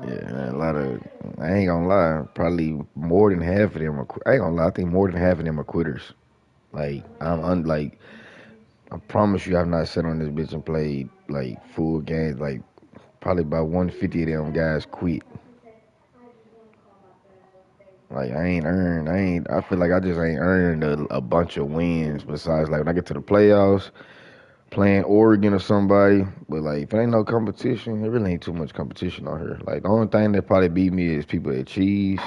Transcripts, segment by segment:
Yeah, man, a lot of. I ain't gonna lie. Probably more than half of them are. I ain't gonna lie. I think more than half of them are quitters. Like like. I promise you, I've not sat on this bitch and played like full games. Like probably about 150 of them guys quit. Like I ain't earned. I ain't. I feel like I just ain't earned a bunch of wins. Besides, like when I get to the playoffs, playing Oregon or somebody. But like if there ain't no competition, there really ain't too much competition on here. Like the only thing that probably beat me is people that cheese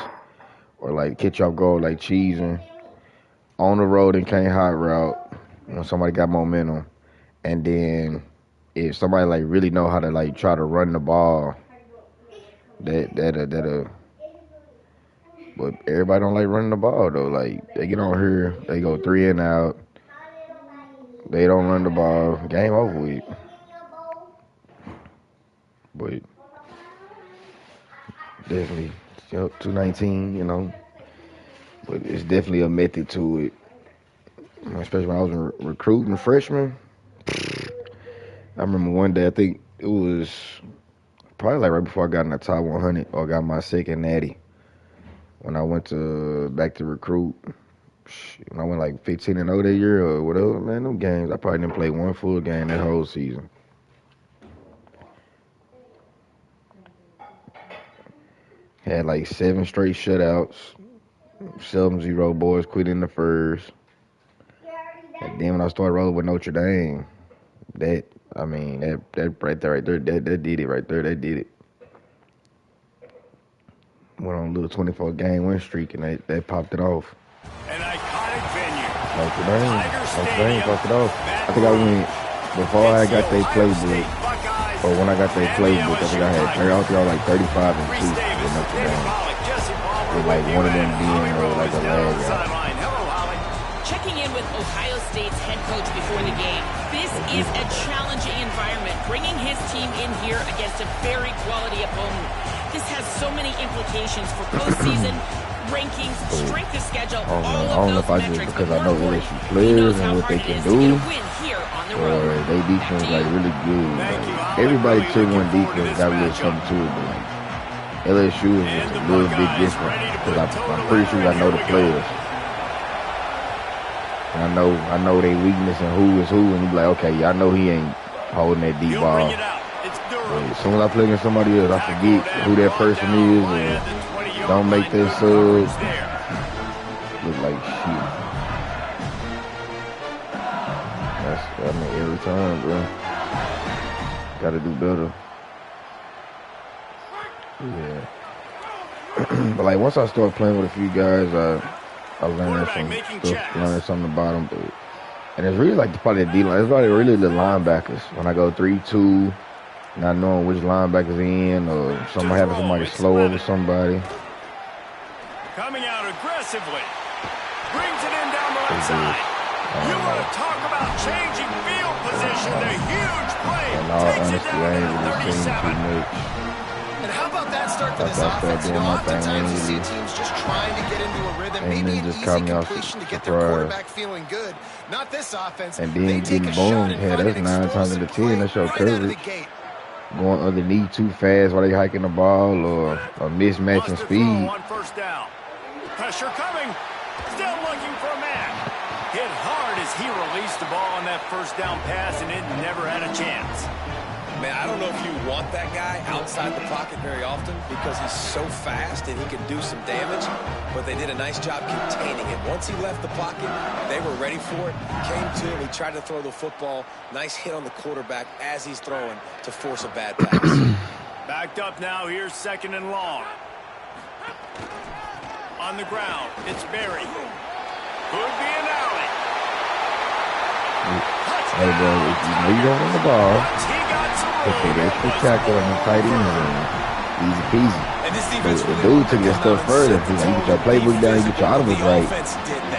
or like catch off guard like cheesing on the road and can't hot route when somebody got momentum. And then if somebody like really know how to like try to run the ball, that but everybody don't like running the ball though. Like they get on here, they go 3 and out, they don't run the ball, game over with. But definitely, 219, But it's definitely a method to it, especially when I was recruiting freshmen. I remember one day, I think it was probably like right before I got in the top 100 or got my second natty. When I went to back to recruit, when I went like 15-0 that year or whatever, man, them games, I probably didn't play one full game that whole season. Had like 7 straight shutouts, 7-0 boys quit in the first. And then when I started rolling with Notre Dame, that that did it right there. That did it. Went on a little 24 game win streak and that popped it off. An iconic venue. Notre Dame popped it off. I think I went before I got their playbook, or when I got their playbook. I think I had like 35-2 with Notre Dame. With like one of them being like a lag guy. Checking in with Ohio State's head coach before the game. This is a challenging environment, bringing his team in here against a very quality opponent. This has so many implications for postseason, rankings, strength of schedule, all of those I don't know if I just because I know LSU players and what they can do, or they defense like really good. Like, everybody took one defense got a little something to it, but like LSU is just a little bit different because I'm pretty sure I know the players. And I know their weakness and who is who, and you be like, okay, yeah, I know he ain't holding that deep ball. But as soon as I play against somebody else, I forget who that person is and don't make that sub look like shit. Every time, bro. Gotta do better. Yeah. But like once I start playing with a few guys, I learned something about them. But, and it's really like probably the D-line. It's probably really the linebackers. When I go 3-2, not knowing which linebackers in, or having somebody slow over somebody. Coming out aggressively. Brings it in down the left side. You want to talk about changing field position. The huge play. In all honesty, I ain't really seen too much. And how about that start to this offense? Oftentimes you see teams just trying to get into a rhythm. Maybe an easy completion to get their quarterback feeling good. Not this offense. And then getting boom. Yeah, that's 9 times out of 10. That's your coverage. Going underneath too fast while they hiking the ball or mismatching speed. First down. Pressure coming. Still looking for a man. Hit hard as he released the ball on that first down pass, and it never had a chance. Man, I don't know if you want that guy outside the pocket very often because he's so fast and he can do some damage, but they did a nice job containing it. Once he left the pocket, they were ready for it, came to him, he tried to throw the football. Nice hit on the quarterback as he's throwing to force a bad pass. Backed up now, here's 2nd and long. On the ground, it's Berry. Could be an alley. Hey, bro, if you know you don't run the ball, put that extra tackle on the tight end. Easy peasy. But the dude took that stuff further. You get your playbook down, you get your audibles right.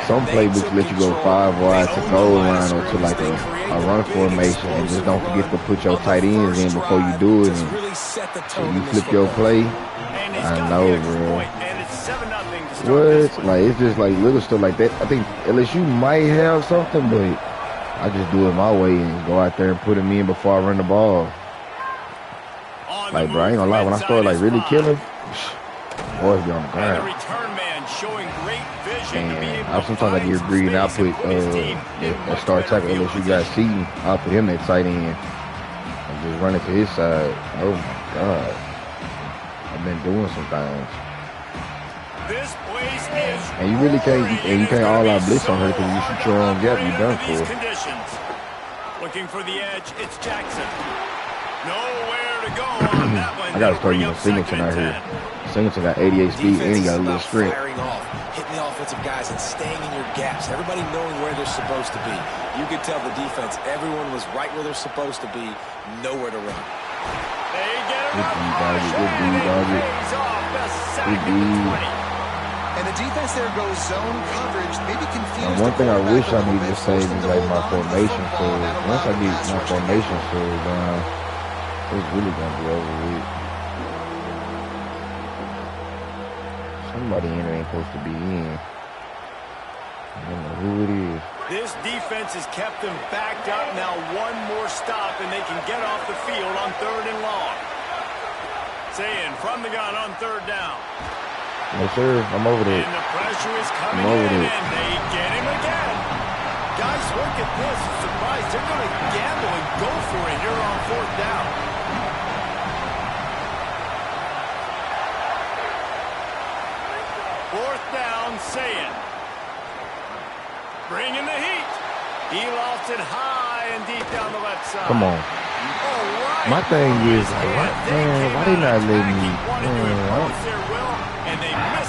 Some playbooks let you go 5 wide to goal line or to like a run formation, and just don't forget to put your tight ends in before you do it. And so you flip your play. I know, bro. What? Like, it's just like little stuff like that. I think LSU might have something, but I just do it my way and go out there and put him in before I run the ball. Like, bro, I ain't gonna lie. When I started like really killing, boys be on the ground. And the return man showing great vision to be And able to sometimes I find get some greedy and I space put and his team in that much star better tackle field unless you got position. seating. I'll put him at tight end and just run it to his side. Oh my God. I've been doing some things. This place is And you really can't, roaring, and you it's can't gonna all be out blitz so on her because you hard shoot to your own gap, operate you're done under these for. conditions. Looking for the edge, it's Jackson. Nowhere to go on that one. I gotta That'll start bring using up Singleton second out and here. 10. Singleton got 88 speed and he got a little Defense is strength. about firing off, hitting the offensive guys and staying in your gaps. Everybody knowing where they're supposed to be. You could tell the defense, everyone was right where they're supposed to be, nowhere to run. They get it Good up, D, doggy. Good D, and it doggy. pays off. The sack Good at the D. 20. And the defense there goes zone coverage, maybe confused. Now, one thing I wish I need to save is like my formation football. surge. Once I get my formation surge down, it's really gonna be over with. Somebody in there ain't supposed to be in. I don't know who it is. This defense has kept them backed up. Now one more stop, and they can get off the field on 3rd and long. Saying from the gun on 3rd down. Yes, sir. I'm over there. And the pressure is coming I'm over in, there. and they get him again. Guys, look at this. I'm surprised. They're going to gamble and go for it here on 4th down. Fourth down, Sayin. Bringing the heat. He lost it high and deep down the left side. Come on. Right. My thing is, like, why they not letting me?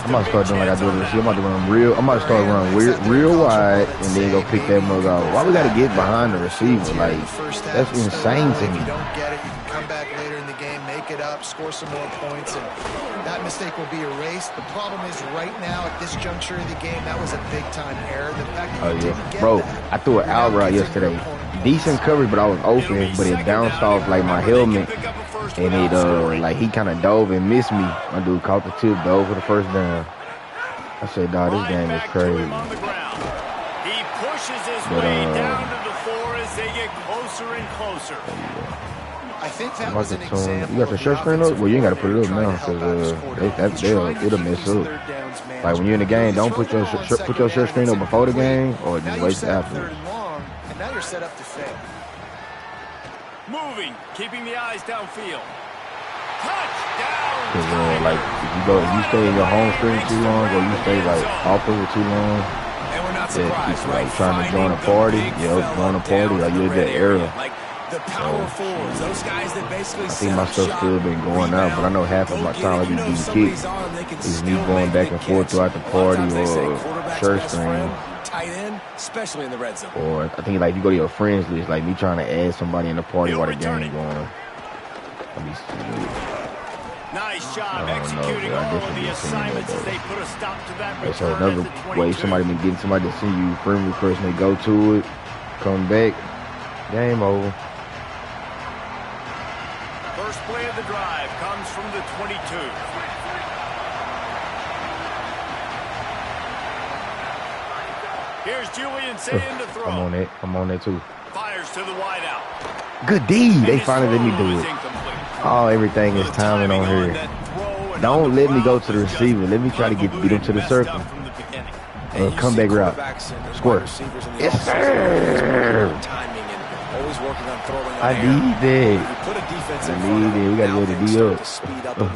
I'm about to start doing like I do with the receiver. I'm about to run real. I'm about to start running real wide and then go pick that mug out. Why we got to get behind the receiver? Like, that's insane to me. If you don't get it, you can come back later in the game, make it up, score some more points, and that mistake will be erased. The problem is right now at this juncture of the game, that was a big-time error. The fact that you didn't get Bro, that, I threw an out route yesterday. Decent coverage, but I was open, but it bounced off like my helmet, and it like he kind of dove and missed me. My dude caught the tip, dove for the first down. I said, dog, this game is crazy. He pushes his way down to the floor as they get closer and closer. I think that was an example. You got the shirt screen up? Well, you ain't got to put it up now because it'll mess up. Like when you're in the game, don't put your shirt screen up before the game or just wait till after. And now you're set up to fail. Moving, keeping the eyes downfield. Touchdown! Because like if you stay in your home screen too long, or you stay like off of it too long, And we're not yeah, surprised, people right? like trying to join a party, join a party, like you're that era. Like the power forwards, those guys that basically I think my stuff still been going out, but I know half of my time I be getting kicked is me going back and forth throughout the party or shirt screen. Tight end, especially in the red zone. Or I think like you go to your friends list, like me trying to add somebody in the party while the game going. Nice job executing all of the assignments as they put a stop to that That's return another at the 22. way somebody been getting somebody to send you friend request and they go to it, come back, game over. First play of the drive comes from the 22. Here's Julian Sayin to throw. I'm on that too. Fires to the wideout. Good D. They finally let me do it. Oh, everything is timing on here. Don't let me go to the receiver. Let me try to beat him to the circle. Comeback route. Squirt. Yes, sir. I need that. I need it. We got to get the D up.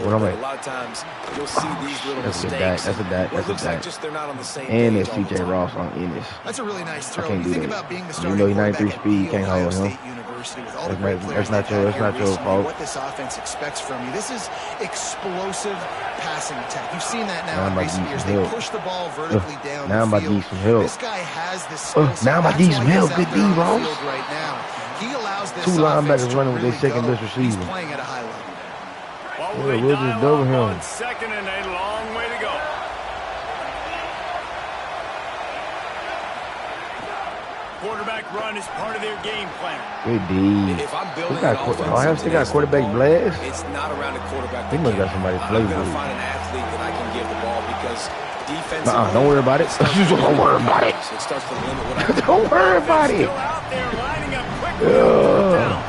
What am I? A lot of times you'll see these little That's a mistakes. That's a Looks like just they're not on the same And page it's on TJ Ross on Ennis. That's a really nice throw. I can't do Think that. about being the You starting know he's quarterback 93 at speed, you can't Ohio hold him. State University with all That's the great not- players that's not they've your- had that's not here your recently, fault. What this offense expects from you. This is explosive passing attack. You've seen that Now now I'm in about recent to years. need They some help. push the ball vertically down Now I'm the about to field. need some help. This guy has the skill set. Now I'm about to need That's some why help. he's Good out D, there on the Ross. field right now. He allows this Two offense linebackers to running with their really second go. best receiver. He's playing at a high level. Yeah, we'll just double him. On second and a long way to go. Quarterback run is part of their game plan. Good D. If I'm building We got an offense Ohio State got quarterback blast. it's not around a quarterback. He must got somebody to play I'm going with. to find an athlete that I can give the ball because defense. Don't worry about it. Don't worry about it. It starts to limit what I can do. Don't worry about it. Still out there lining up quickly on third down.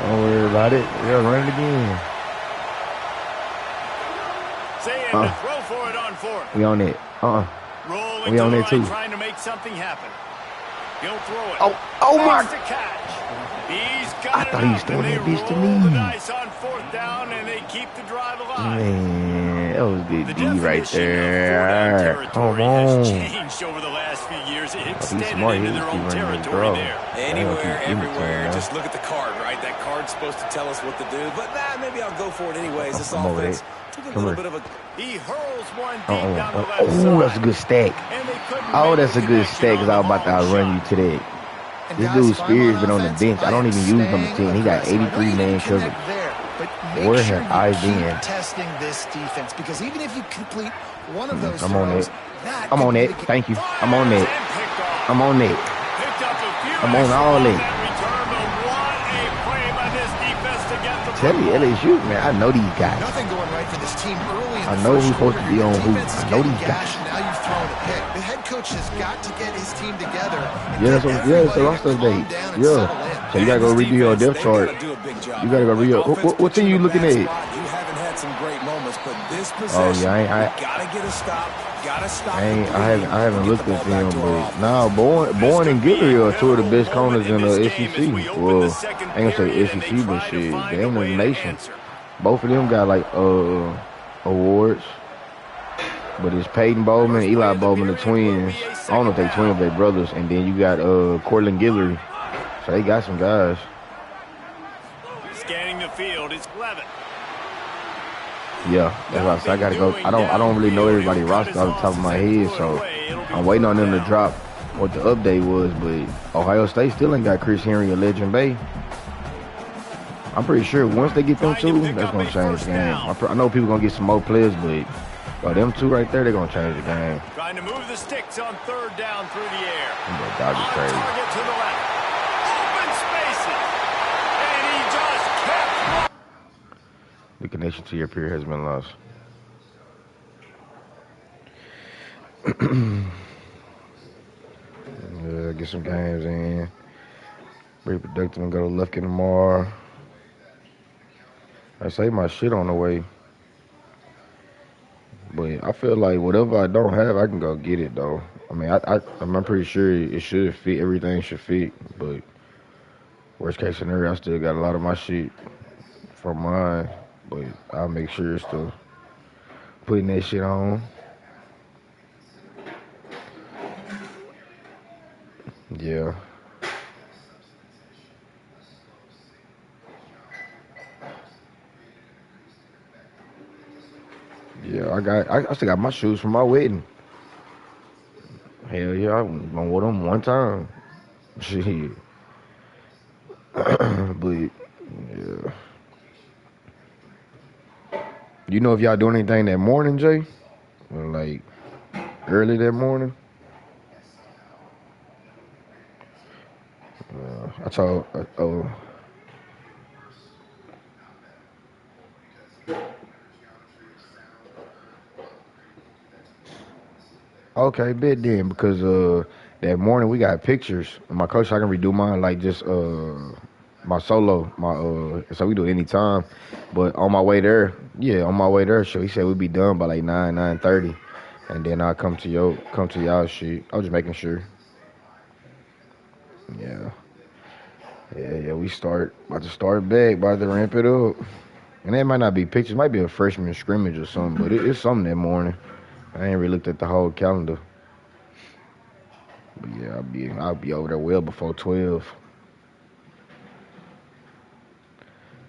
Don't worry about it. Yeah, run it again. Saying to throw for it on fourth. We on it. Rolling We on to the it too. line, trying to make something happen. He'll throw it. Oh my! Makes the catch. He's got I thought he was throwing that bitch to me. roll the dice on fourth down, and they keep the drive alive. Man, that was good The D right definition of there. four-down Come territory has on. changed over the last few years. It He's extended smart. into He their keep own running his territory draw. there. Anywhere, Keep everywhere. it, Just look at the card, right? That card's supposed to tell us what to do. But maybe I'll go for it anyways. This Come over offense there. took a Come little here. bit of a... He hurls one deep down the left Oh, side. that's a good stack. And they couldn't Oh, make that's the a good connection stack because on I the was about to long outrun you shot. today. And This guys, dude if I'm Spears on been on the offense, bench. I don't am even use number staying 10. He got aggressive. I know 83 you man didn't coverage. connect there, but Where make sure have you I keep been? testing this defense, because even if you complete one of those I'm on throws, it. that I'm could on be it. the game. Thank you. I'm on it. And picked off. I'm on it. Picked up a few I'm on extra all on it. that return, but what a play by this defense to get the Tell you, football. LSU, man, I know these guys. Nothing going right for this team early in I the know first who's supposed quarter. to be Your on who. defense is I know getting these guys. gashed, and now you've thrown a pick. The head coach has got to get his team together and Yeah, get it's the everybody roster to calm update. down and Yeah. settle in. So you gotta go redo your depth chart. Do a big job. You gotta go redo. What team you looking at? You haven't had some great moments, but this Oh possession, yeah, you gotta get a stop. Gotta stop. I haven't looked at them, but nah, Bourne and Guillory are two of the best corners in the SEC. Well, I ain't gonna say SEC, but shit, they in the nation. Both of them got like awards. But it's Peyton Bowman, Eli Bowman, the twins. I don't know if they twins, they brothers. And then you got Cortland Guillory. So they got some guys. Scanning the field is Levitt. Yeah, that's why I said I gotta go. I don't really know everybody's roster off the top of my head, so I'm waiting on them to drop what the update was. But Ohio State still ain't got Chris Henry or Legend Bay. I'm pretty sure once they get them two, that's gonna change the game. I know people gonna get some more players, but them two right there, they're gonna change the game. Trying to move the sticks on third down through the air. That dog is On crazy. target to the left. Open spaces. And he just kept. The connection to your peer has been lost. Yeah, get some games in. Be productive and go to Lufkin tomorrow. I say my shit on the way. But I feel like whatever I don't have, I can go get it though. I mean, I'm pretty sure it should fit. Everything should fit. But worst case scenario, I still got a lot of my shit from mine. But I'll make sure it's still putting that shit on. Yeah. Yeah, I still got my shoes from my wedding. Hell yeah, I wore them one time. Shit. But yeah. You know if y'all doing anything that morning, Jay? Or like early that morning? I told okay, bet then because that morning we got pictures. My coach, I can redo mine like just my solo, so we do it anytime. But on my way there, so he said we'd be done by like 9:30, and then I'll come to y'all shit. I was just making sure. Yeah. Yeah, we about to start back, about to ramp it up. And that might not be pictures, might be a freshman scrimmage or something, but it's something that morning. I ain't really looked at the whole calendar. But yeah, I'll be over there well before 12.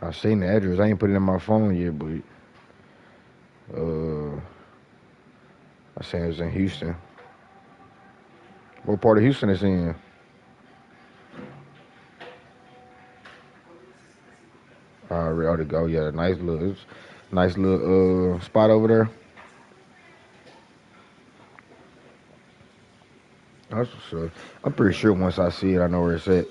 I seen the address. I ain't put it in my phone yet, but I seen it was in Houston. What part of Houston is in? I ought to go. Yeah, nice little spot over there. That's what's up. I'm pretty sure once I see it, I know where it's at.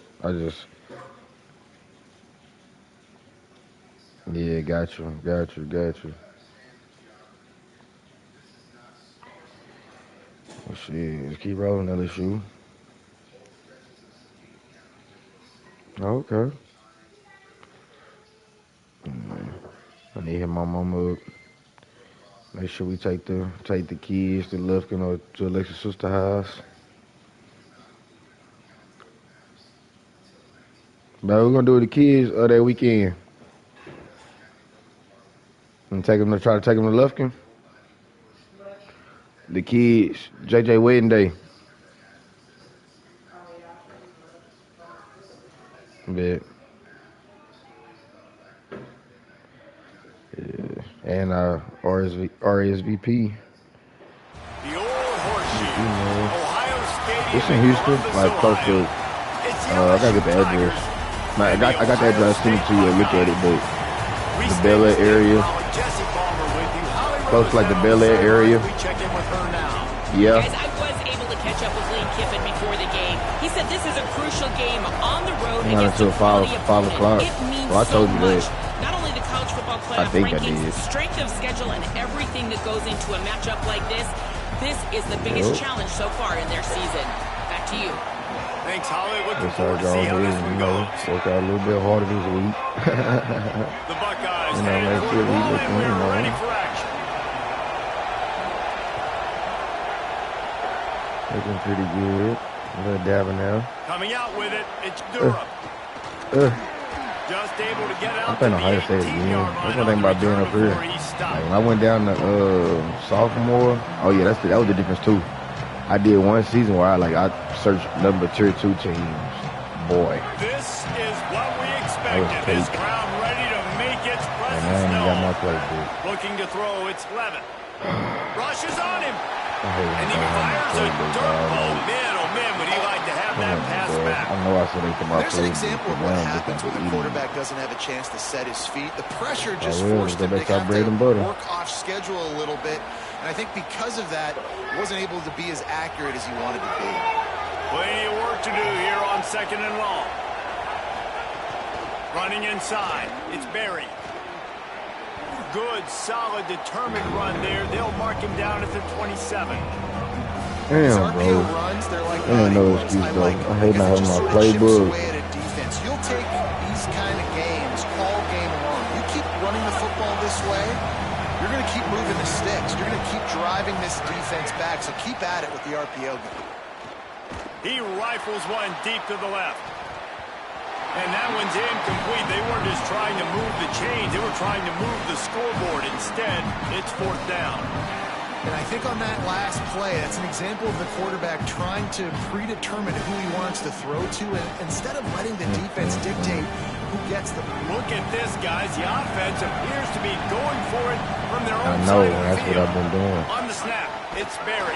Yeah, got you. Well, shit, let's keep rolling, LSU. Okay. I need to hit my mama up. Make sure we take the kids to Lufkin or to Alexa's sister house. But we're gonna do with the kids that weekend. And try to take them to Lufkin. The kids, JJ wedding day. Bet. Yeah. And RSVP. The old horseshoe. Ohio Stadium. It's in Houston, like close to. I gotta get the address. I got the address. Send it to you. Look at it, but the Bel Air area, close to like the Bel Air area. Yeah. Guys, I was able to catch up with Lane Kiffin before the game. He said this is a crucial game on the road against a quality opponent. 5 o'clock. It means Well, I told so you much. that. Not only the college football I playoff think I rankings, did. strength of schedule, and everything that goes into a matchup like this. This is the biggest challenge so far in their season. Back to you. Thanks, Holly. Looking Guess forward I to go see how this ahead one and goes. work out a little bit harder this week. The Buckeyes You know, headed make for sure the we ball, look and in, we're man. ready for action. Looking pretty good. A little dabbing now. Coming out with it, it's Durham. Just able to get out I'm playing to the Ohio State again. 18-yard That's line one thing on about the being return up here. before he stopped. Like when I went down to sophomore, oh yeah, that was the difference too. I did one season where I searched number tier 2 teams. Boy. This is what we expected. This cake. crowd ready to make its And presence I ain't got my known. playbook. Looking to throw, it's Levin. Rushes on him. I hate And when he I have fires my a playbook, dirt dog. ball. Man, oh man, would he like to have that pass back. I know I said they come out There's an example of what happens when the eating. quarterback doesn't have a chance to set his feet. The pressure just will. forced Go him to back to our have bread to and butter. work off schedule a little bit. And I think because of that, wasn't able to be as accurate as he wanted to be. Plenty of work to do here on 2nd and long. Running inside. It's Barry. Good, solid, determined run there. They'll mark him down at the 27. These Damn, RPO bro. runs, they're like Ain't no running excuse, I though. like I hate because not it having just my sort of chips playbook. away at a defense. You'll take these kind of games all game long. You keep running the football this way, you're going to keep moving the sticks. You're going to keep driving this defense back, so keep at it with the RPO game. He rifles one deep to the left. And that one's incomplete. They weren't just trying to move the chains. They were trying to move the scoreboard. Instead, it's 4th down. And I think on that last play, that's an example of the quarterback trying to predetermine who he wants to throw to, and instead of letting the defense dictate who gets the ball. Look at this, guys. The offense appears to be going for it from their I own know, side of the that's what field. I've been doing. On the snap, it's Barry.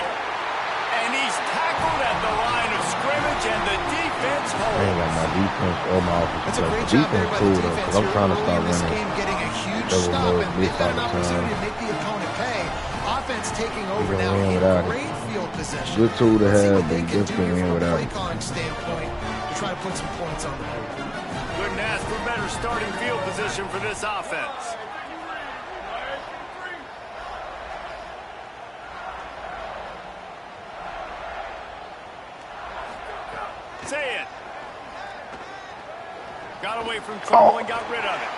And he's tackled at the line of scrimmage, and the defense I ain't holds. got my defense or my offense. That's a great The job there defense by cool the though, defense because I'm here trying to early start in this winning. game, getting a huge Double stop, mode, and big they've got an time. opportunity to make the opponent pay. Offense taking over We're now gonna win in without it. great field possession. Good tool to Let's see have, what they but can just do couldn't here win from a without play it. calling standpoint to try to put some points on the board. Couldn't ask for better starting field position for this offense. Say it. Got away from trouble and got rid of it.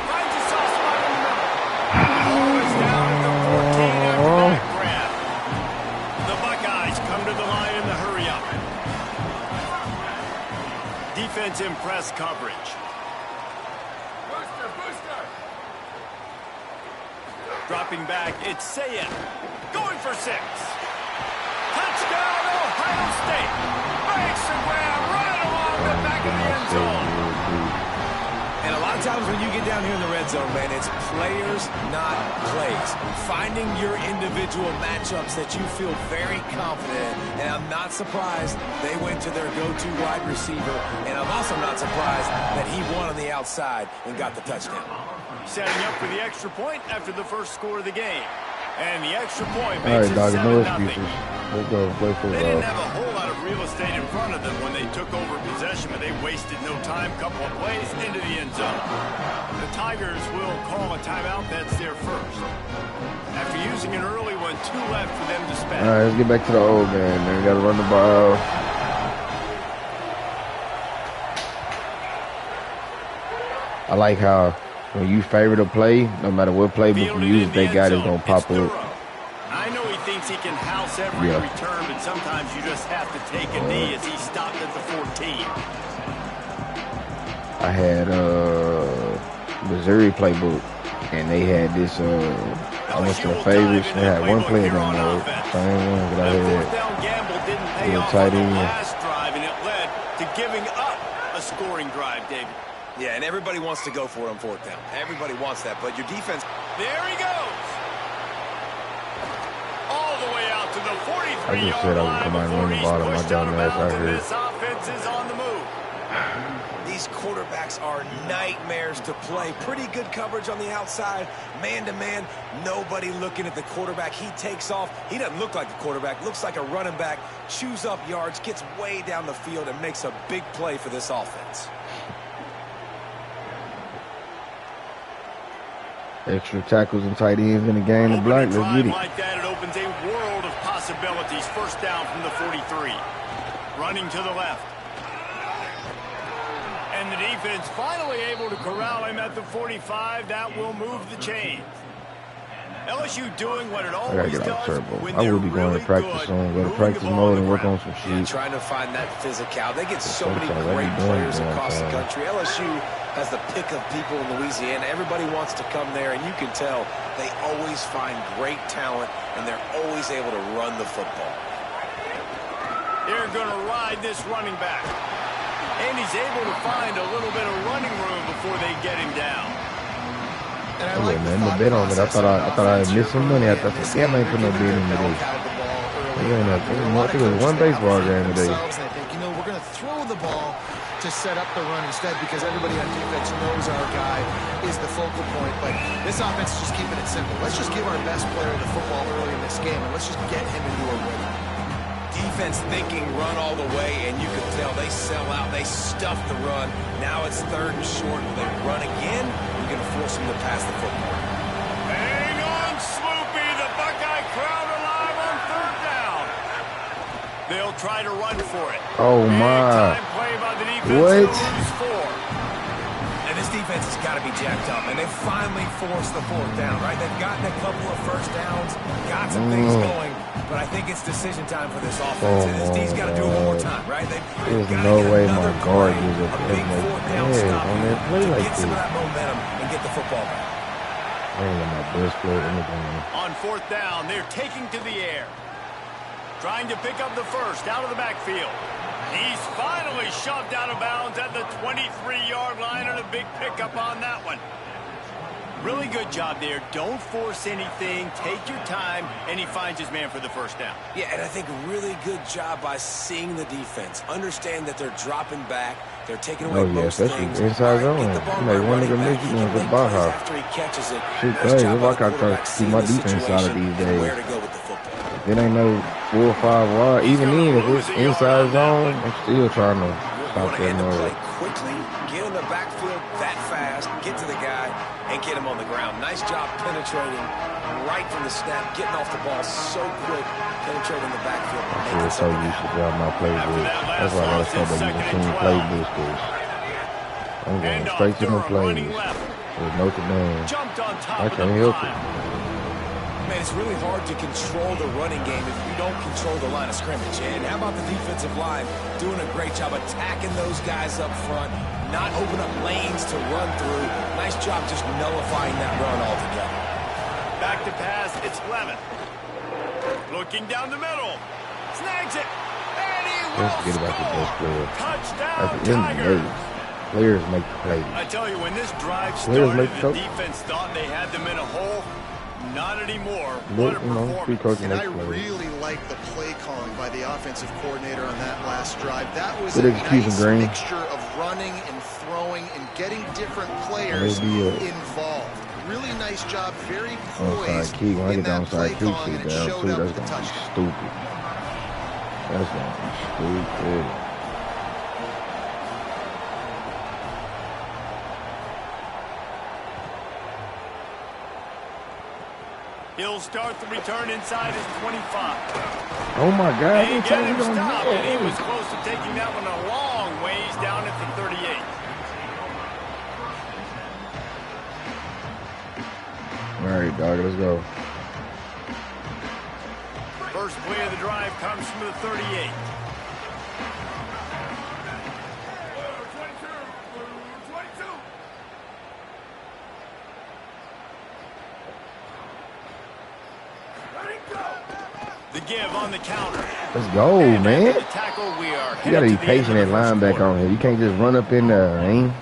Finds a soft spot in the middle. Ball is down at the 14 after that grab. The Buckeyes come to the line in the hurry up. Defense in press coverage. Dropping back, it's Sayed. Going for 6. Touchdown, Ohio State. Makes the grab right along the back of the end zone. And a lot of times when you get down here in the red zone, man, it's players, not plays. Finding your individual matchups that you feel very confident in. And I'm not surprised they went to their go-to wide receiver. And I'm also not surprised that he won on the outside and got the touchdown. Setting up for the extra point after the first score of the game. And the extra point All makes right, it dog, no 7-0. excuses. Let's go play They didn't football. have a whole lot of real estate in front of them when they took over possession, but they wasted no time. Couple of plays into the end zone. The Tigers will call a timeout. That's their first. After using an early one, 2 left for them to spend. All right, let's get back to the old man. Man, we got to run the ball. I like how when you favorite a play, no matter what playbook you use, they got it's going to pop up. thinks he can house every return, but sometimes you just have to take a knee as he stopped at the 14. I had Missouri playbook, and they had this. I went to the favorites. They had one play in that mode, same one that I had. Fourth down gamble didn't pay off on the last drive, and it led to giving up a scoring drive, David. Yeah, and everybody wants to go for it on fourth down. Everybody wants that, but your defense... There he goes. All the way out to the 43-yard line. I just said I would come out and run the ball. My dumb ass out here. This offense is on the move. These quarterbacks are nightmares to play. Pretty good coverage on the outside. Man-to-man, nobody looking at the quarterback. He takes off. He doesn't look like the quarterback. Looks like a running back. Chews up yards, gets way down the field, and makes a big play for this offense. Extra tackles and tight ends in the game to block. Let's get it. Like that, it opens a world of possibilities. First down from the 43. Running to the left. And the defense finally able to corral him at the 45. That will move the chains. LSU doing what it always does when I will be going to practice soon. Go to practice mode and work on some shit. Trying to find that physical. They get so many great players across the country. LSU has the pick of people in Louisiana. Everybody wants to come there, and you can tell they always find great talent, and they're always able to run the football. They're going to ride this running back. And he's able to find a little bit of running room before they get him down. And I like the bet on it. I thought I had missed some money. I thought, damn, I ain't put no bid in today. I think it was one baseball game today. They think, you know, we're going to throw the ball to set up the run instead because everybody on defense knows our guy is the focal point. But this offense is just keeping it simple. Let's just give our best player the football early in this game, and let's just get him into a rhythm. Defense thinking run all the way, and you can tell they sell out. They stuff the run. Now it's third and short. Will they run again? We're going to force them to pass the football. Hang on, Sloopy. The Buckeye crowd alive on third down. They'll try to run for it. Oh, my. Play by the defense. What? And this defense has got to be jacked up, and they finally forced the fourth down, right? They've gotten a couple of first downs, got some things going, but I think it's decision time for this offense. And this D's got to do it one more time, right? There's no way my guard is a big fourth down stop on that play like get some of that momentum and get the football back. I ain't got my best play or anything. On fourth down, they're taking to the air. Trying to pick up the first out of the backfield. He's finally shoved out of bounds at the 23-yard line, and a big pickup on that one. Really good job there. Don't force anything. Take your time, and he finds his man for the first down. Yeah, and I think really good job by seeing the defense. Understand that they're dropping back. They're taking away most things. Inside zone. Like one nigga makes you go to Baja. After he catches it, shit crazy. If I got to keep my defense out of these days. Where to go with the football. If it ain't no 4 or 5 wide, even then, if it's inside zone, I'm still trying to stop that noise. Quickly, get in the backfield that fast, get to the guy, and get him on the ground. Nice job penetrating right from the snap, getting off the ball so quick, penetrating the backfield. I'm so used to driving my playbook. That's why I gotta start using team playbooks, because I'm going straight to my plays. With Notre Dame. I can't help it. Man, it's really hard to control the running game if you don't control the line of scrimmage. And how about the defensive line doing a great job attacking those guys up front, not open up lanes to run through. Nice job just nullifying that run altogether. Back to pass, it's Lemon. Looking down the middle. Snags it. And he will score. Touchdown, Tigers. Players make the plays. I tell you, when this drive started, the defense thought they had them in a hole. Not anymore. What a performance. And I really like the play calling by the offensive coordinator on that last drive. That was a nice mixture of running and throwing and getting different players involved. Really nice job, very poised in that play calling, and it showed up with the touchdown. Stupid. That's going to be stupid. He'll start the return inside his 25. Oh my God! He got him stopped, and he was close to taking that one a long ways down at the 38. All right, dog, let's go. First play of the drive comes from the 38. The give on the counter. Let's go, man. Tackle, we are you gotta be patient at linebacker on here. You can't just run up in there, man.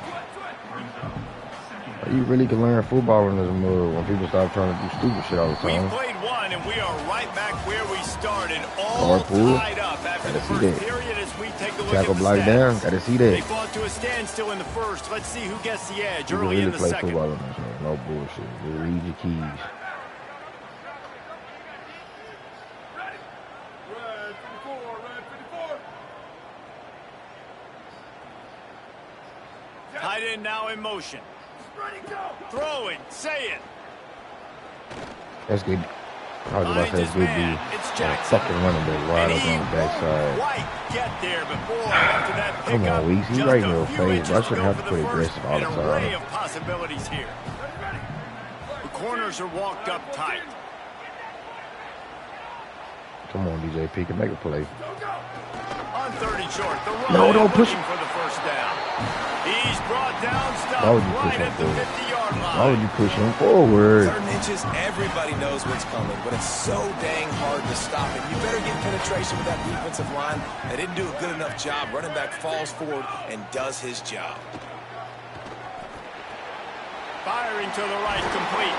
You really can learn football in this mode when people stop trying to do stupid shit all the time. We played one, and we are right back where we started, all tied up after the first period as we take a look Tackle at the block stats. down, gotta see that. They fought to a standstill in the first. Let's see who gets the edge You early really in the play second. football in this mode. No bullshit. You read your keys. Tight end now in motion. Throw it. Say it. That's good. I was about to say good D. Fucking running back wide up on the backside. Get there, but boy, after that Come pickup, on, Weeks. He's right in your face. I shouldn't have to play aggressive all the an array time. of possibilities here. The corners are walked up tight. Come on, DJ P, can make a play. On 30 short, the run. No, don't push for the first down. He's brought down, stopped Why would you push right him at the forward? 50-yard line. Why would you push him forward? Certain inches, everybody knows what's coming, but it's so dang hard to stop it. You better get penetration with that defensive line. They didn't do a good enough job. Running back falls forward and does his job. Firing to the right, complete.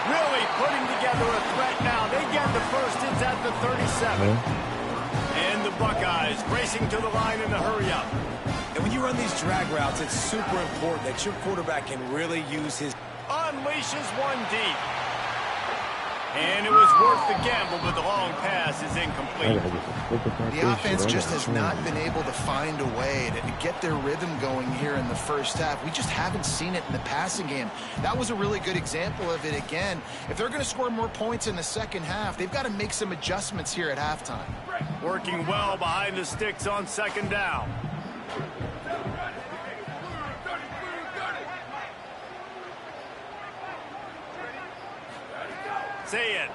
Really putting together a threat now. They get the first. It's at the 37. And the Buckeyes racing to the line in a hurry-up. And when you run these drag routes, it's super important that your quarterback can really use his... Unleashes one deep. And it was worth the gamble, but the long pass is incomplete. The offense just has not been able to find a way to get their rhythm going here in the first half. We just haven't seen it in the passing game. That was a really good example of it again. If they're going to score more points in the second half, they've got to make some adjustments here at halftime. Working well behind the sticks on second down. Say it.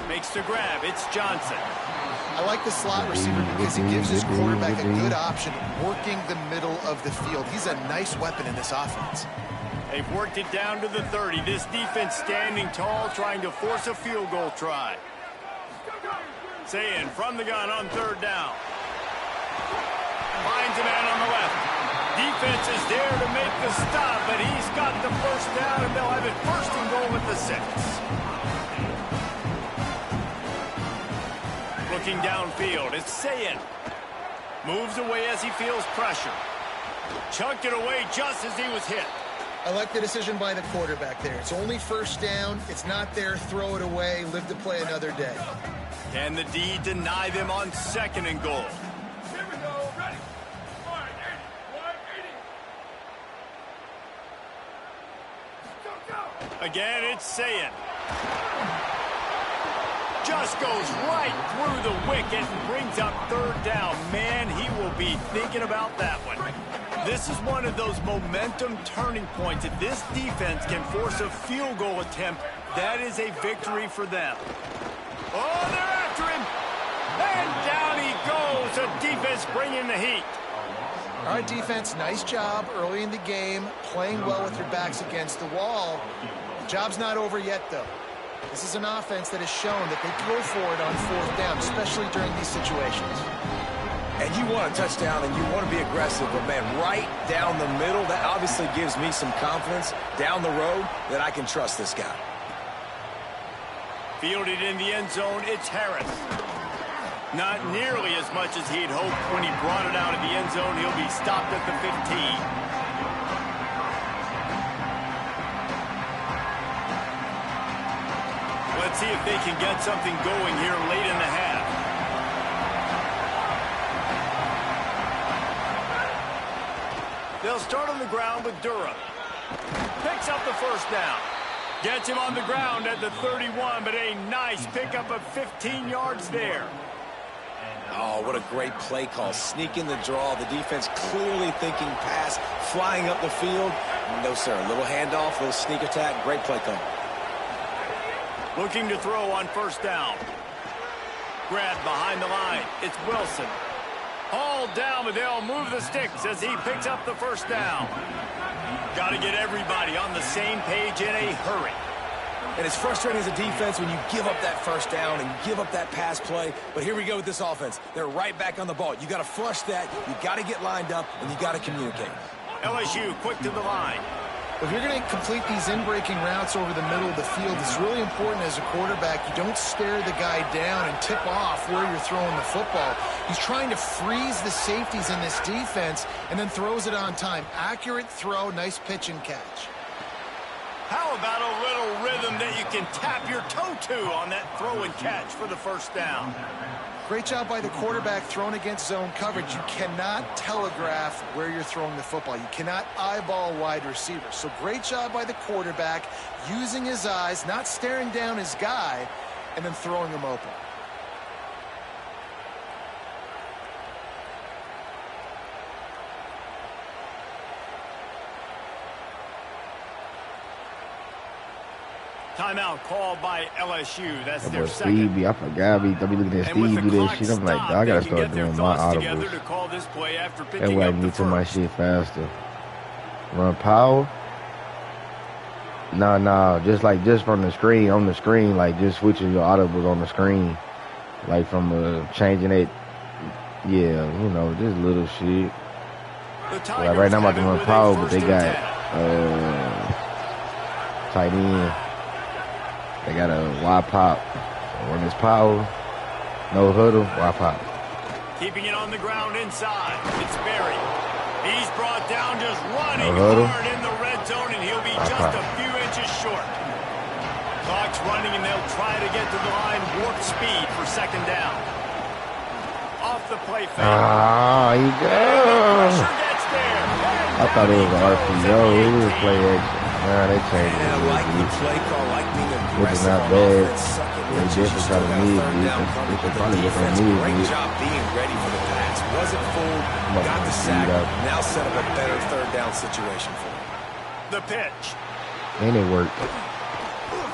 Makes the grab. It's Johnson. I like the slot receiver because he gives his quarterback a good option working the middle of the field. He's a nice weapon in this offense. They've worked it down to the 30. This defense standing tall, trying to force a field goal try. Saying from the gun on third down. Finds a man on the left. Defense is there to make the stop, but he's got the first down, and they'll have it first and goal at the 6. Looking downfield, it's Sayin. Moves away as he feels pressure. Chucked it away just as he was hit. I like the decision by the quarterback there. It's only first down. It's not there. Throw it away. Live to play another day. Can the D deny them on second and goal? Again, it's Sayin. Just goes right through the wicket and brings up third down. Man, he will be thinking about that one. This is one of those momentum turning points. If this defense can force a field goal attempt, that is a victory for them. Oh, they're after him. And down he goes. The defense bringing the heat. All right, defense, nice job early in the game, playing well with your backs against the wall. Job's not over yet, though. This is an offense that has shown that they go for it on fourth down, especially during these situations. And you want a touchdown and you want to be aggressive, but man, right down the middle, that obviously gives me some confidence down the road that I can trust this guy. Fielded in the end zone, it's Harris. Not nearly as much as he'd hoped when he brought it out of the end zone. He'll be stopped at the 15. Let's see if they can get something going here late in the half. They'll start on the ground with Durham. Picks up the first down. Gets him on the ground at the 31, but a nice pickup of 15 yards there. Oh, what a great play call. Sneak in the draw. The defense clearly thinking pass, flying up the field. No, sir. A little handoff, a little sneak attack. Great play call. Looking to throw on first down. Grab behind the line. It's Wilson. Hauled down, but they'll move the sticks as he picks up the first down. Got to get everybody on the same page in a hurry. And it's frustrating as a defense when you give up that first down and give up that pass play. But here we go with this offense. They're right back on the ball. You got to flush that. You got to get lined up, and you got to communicate. LSU quick to the line. If you're going to complete these in-breaking routes over the middle of the field, it's really important as a quarterback you don't stare the guy down and tip off where you're throwing the football. He's trying to freeze the safeties in this defense and then throws it on time. Accurate throw, nice pitch and catch. How about a little rhythm that you can tap your toe to on that throw and catch for the first down? Great job by the quarterback thrown against zone coverage. You cannot telegraph where you're throwing the football. You cannot eyeball wide receivers. So great job by the quarterback using his eyes, not staring down his guy, and then throwing him open. Timeout called by LSU. That's That their boy second. Steve, I forgot. I be looking at And with Steve the do that clock shit. I'm like, stopped, I gotta they can start get their doing my thoughts together audibles. to call this play after That picking way I up can the get to my first. shit faster. Run power. Nah. Just from the screen, on the screen, like just switching your audibles on the screen. Like from changing it. Yeah, you know, just little shit. The Like Tigers right now I'm about have to it run with a power, but first they and got 10. tight end. They got a Y pop. So when it's power, no huddle, Y pop. Keeping it on the ground inside. It's Berry. He's brought down just running No huddle. hard in the red zone, and he'll be Wow. just a few inches short. Clock's running, and they'll try to get to the line warp speed for second down. Off the play fake. Ah, you And the go. pressure gets there. And I thought it was an down he RPO. goes It at was the play 18. action. Nah, they changed it And a I little like the bit. play call, like being Which is aggressive not on bad. offense, sucking They inches, you definitely still try to got a mid third beat. down They coming, should but probably the get defense, that mid great beat. job being ready for the pass. Wasn't fooled, I'm about got to the speed sack, up. now set up a better third down situation for him. The pitch. And it worked.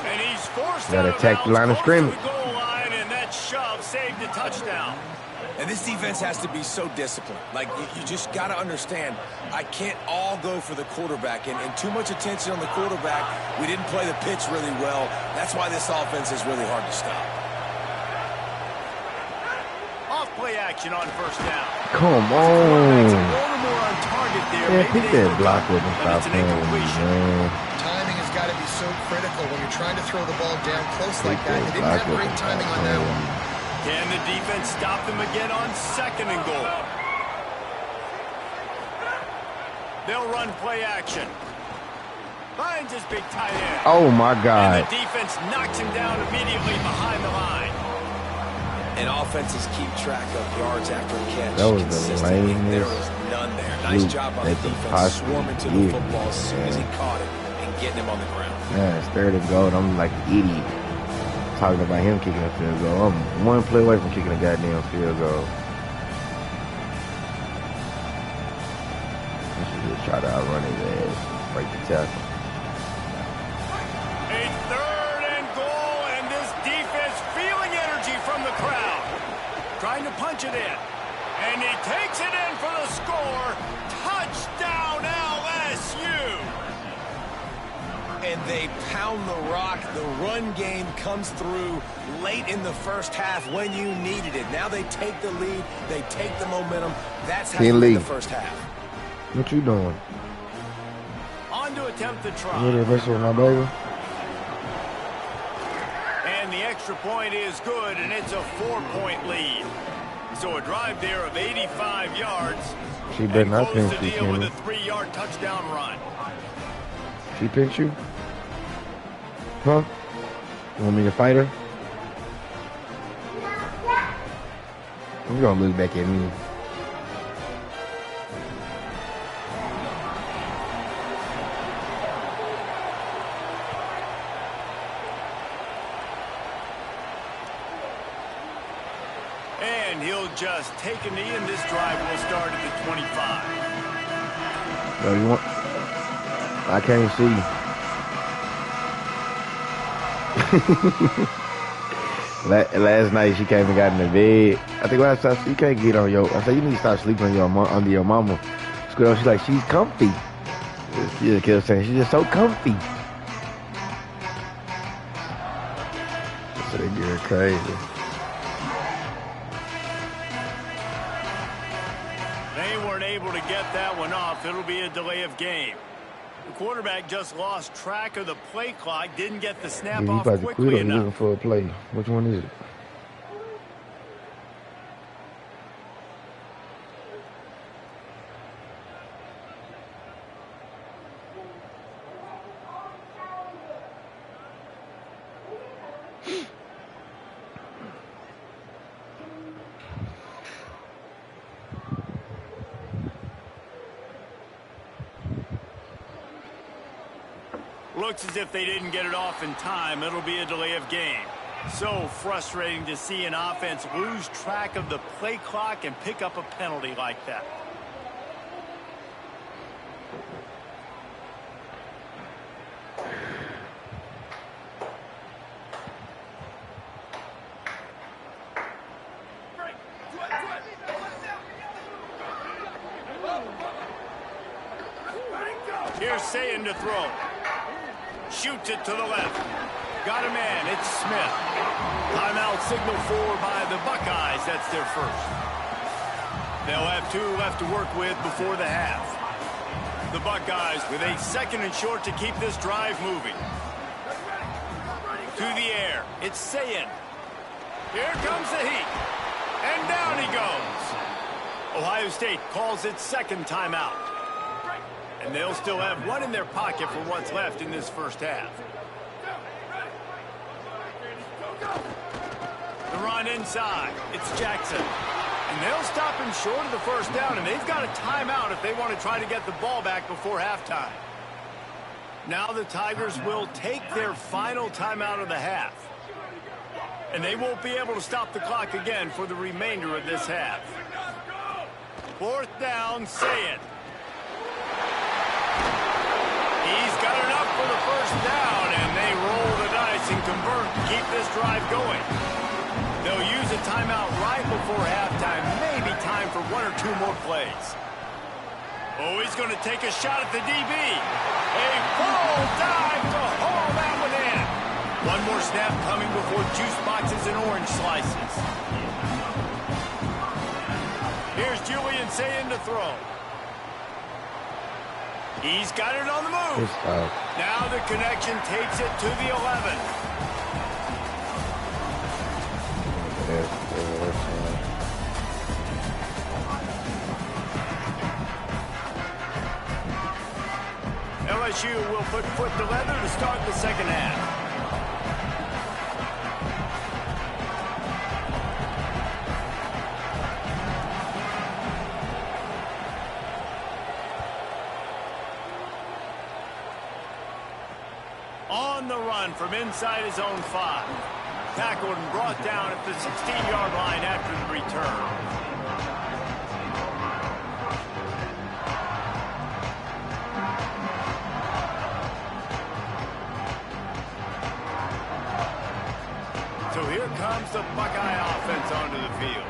And he's forced Gotta out of attack the bounds line of close scrimmage. to the goal line, and that shove saved a touchdown. And this defense has to be so disciplined. Like, you just got to understand, I can't all go for the quarterback. And too much attention on the quarterback. We didn't play the pitch really well. That's why this offense is really hard to stop. Off play action on first down. Come Quarterback's a on. little more on target there. Yeah, Maybe pick they that look block up, up and but stop it's an playing with me, incompletion. man. Timing has got to be so critical when you're trying to throw the ball down close Pick like that. that They didn't block have up great and timing stop on that playing one. with me. Can the defense stop them again on second and goal? They'll run play action. Finds his big tight end. Oh my And God. the defense knocks him down immediately behind the line. And offenses keep track of yards after a catch That was the consistently. lamest There was none there. Nice loop job by they the could defense possibly swarming to the give, football as soon as he man. caught it and getting him on the ground. Man, it's third and goal. I'm like an idiot talking about him kicking a field goal. I'm one play away from kicking a goddamn field goal. I should just try to outrun his ass, break the tackle. A third and goal, and this defense feeling energy from the crowd. Trying to punch it in. And he takes it in for the score. Touchdown LSU. And they pound the rock. The run game comes through late in the first half when you needed it. Now they take the lead. They take the momentum. That's how you win the first half. What you doing? On to attempt the You try. ready to wrestle with my baby? And the extra point is good, and it's a 4-point lead. So a drive there of 85 yards. She better And not close pinch the you, deal with Kenny. a 3-yard touchdown run. She pinch you? Huh? You want me to fight her? You gonna look back at me. And he'll just take a knee, and this drive will start at the 25. So you want? I can't see. Last night she came and got in the bed. I think when I said you can't get on your, I said you need to start sleeping on under your mama. She's like she's comfy. She just kept saying she's just so comfy. So that girl crazy. They weren't able to get that one off. It'll be a delay of game. The quarterback just lost track of the play clock, didn't get the snap Yeah, you off about to quit or quickly you looking enough. for a play? Which one is it? Looks as if they didn't get it off in time. It'll be a delay of game. So frustrating to see an offense lose track of the play clock and pick up a penalty like that. Here's Sayin to throw. Shoots it to the left. Got a man. It's Smith. Timeout signal for by the Buckeyes. That's their first. They'll have 2 left to work with before the half. The Buckeyes with a 2nd and short to keep this drive moving. To the air. It's Sayin. Here comes the heat. And down he goes. Ohio State calls its 2nd timeout. And they'll still have 1 in their pocket for what's left in this first half. The run inside. It's Jackson. And they'll stop him short of the first down, and they've got a timeout if they want to try to get the ball back before halftime. Now the Tigers will take their final timeout of the half. And they won't be able to stop the clock again for the remainder of this half. 4th down, Sayin. He's got enough for the first down, and they roll the dice and convert to keep this drive going. They'll use a timeout right before halftime, maybe time for 1 or 2 more plays. Oh, he's going to take a shot at the DB. A full dive to haul that one in. 1 more snap coming before juice boxes and orange slices. Here's Julian Sayin to throw. He's got it on the move. Now the connection takes it to the 11. LSU will put foot to leather to start the second half. On the run from inside his own 5. Tackled and brought down at the 16-yard line after the return. So here comes the Buckeye offense onto the field.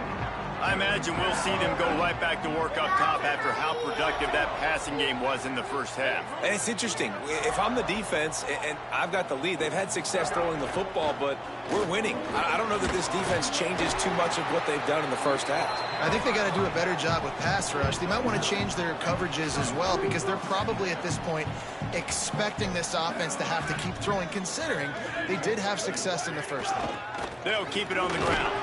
I imagine we'll see them go right back to work up top after how productive that passing game was in the first half. And it's interesting. If I'm the defense and I've got the lead, they've had success throwing the football, but we're winning. I don't know that this defense changes too much of what they've done in the first half. I think they got to do a better job with pass rush. They might want to change their coverages as well because they're probably at this point expecting this offense to have to keep throwing, considering they did have success in the first half. They'll keep it on the ground.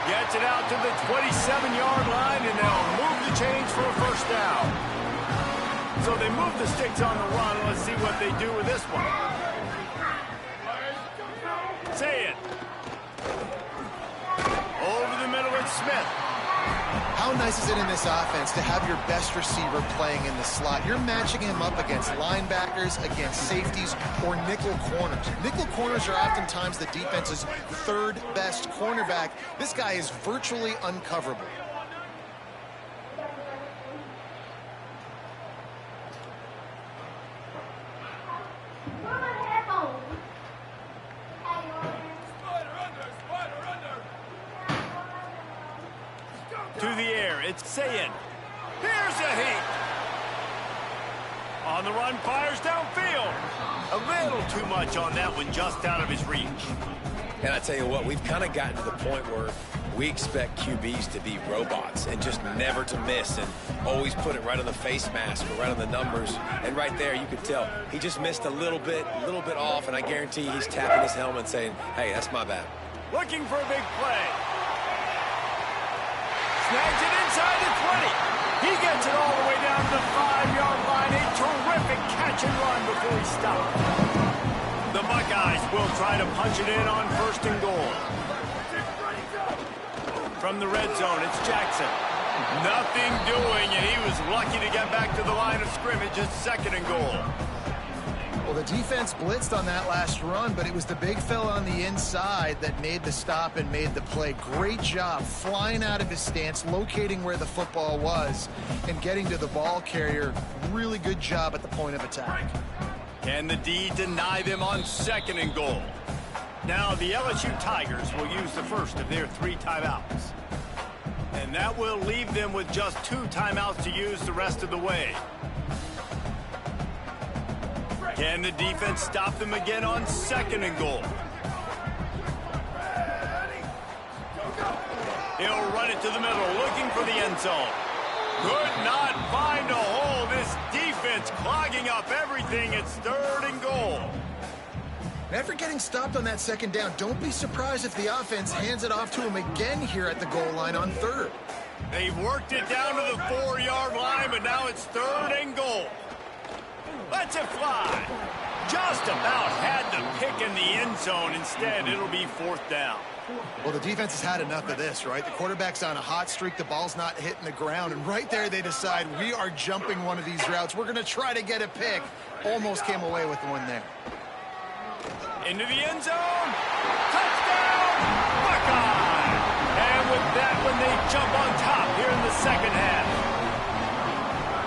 Gets it out to the 27-yard line, and they'll move the chains for a first down. So they move the sticks on the run. Let's see what they do with this one. Say it. Over the middle, it's Smith. How nice is it in this offense to have your best receiver playing in the slot? You're matching him up against linebackers, against safeties, or nickel corners. Nickel corners are oftentimes the defense's 3rd best cornerback. This guy is virtually uncoverable. to the air. It's Sayin. Here's a heat. On the run, fires downfield. A little too much on that one, just out of his reach. And I tell you what, we've kind of gotten to the point where we expect QBs to be robots and just never to miss and always put it right on the face mask or right on the numbers. And right there, you could tell he just missed a little bit off, and I guarantee he's tapping his helmet saying, hey, that's my bad. Looking for a big play. Snags it inside the 20. He gets it all the way down to the 5-yard line. A terrific catch and run before he stopped. The Buckeyes will try to punch it in on 1st and goal. From the red zone, it's Jackson. Nothing doing, and he was lucky to get back to the line of scrimmage. It's 2nd and goal. Well, the defense blitzed on that last run, but it was the big fella on the inside that made the stop and made the play. Great job flying out of his stance, locating where the football was, and getting to the ball carrier. Really good job at the point of attack. Can the D deny them on 2nd and goal? Now the LSU Tigers will use the first of their 3 timeouts. And that will leave them with just 2 timeouts to use the rest of the way. Can the defense stop them again on 2nd and goal? He'll run it to the middle, looking for the end zone. Could not find a hole. This defense clogging up everything. It's 3rd and goal. After getting stopped on that 2nd down, don't be surprised if the offense hands it off to him again here at the goal line on 3rd. They've worked it down to the 4-yard line, but now it's 3rd and goal. Lets it fly. Just about had the pick in the end zone. Instead, it'll be 4th down. Well, the defense has had enough of this, right? The quarterback's on a hot streak. The ball's not hitting the ground. And right there, they decide we are jumping one of these routes. We're going to try to get a pick. Almost came away with one there. Into the end zone. Touchdown, Buckeye! And with that one, they jump on top here in the 2nd half.